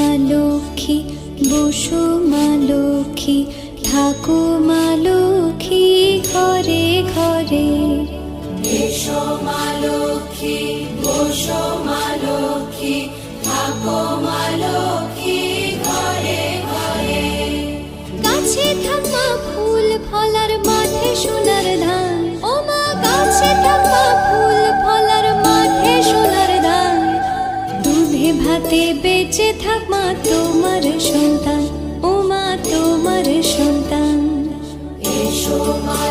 মা লক্ষ্মী, বসো মা লক্ষ্মী, থাকো মা লক্ষ্মী ঘরে ঘরে। এসো মা লক্ষ্মী, বসো মা লক্ষ্মী, থাকো মা লক্ষ্মী ঘরে ঘরে। গাছে থাকা ফুল ফলার, মাঠে সোনার ধান, ও মা গাছে থাকা ফুল ফলার, মাঠে সোনার ধান। দুধে ভাতে বেঁচে থাক মা তোমার সন্তান, ও মা তোমার সন্তান। এসো মা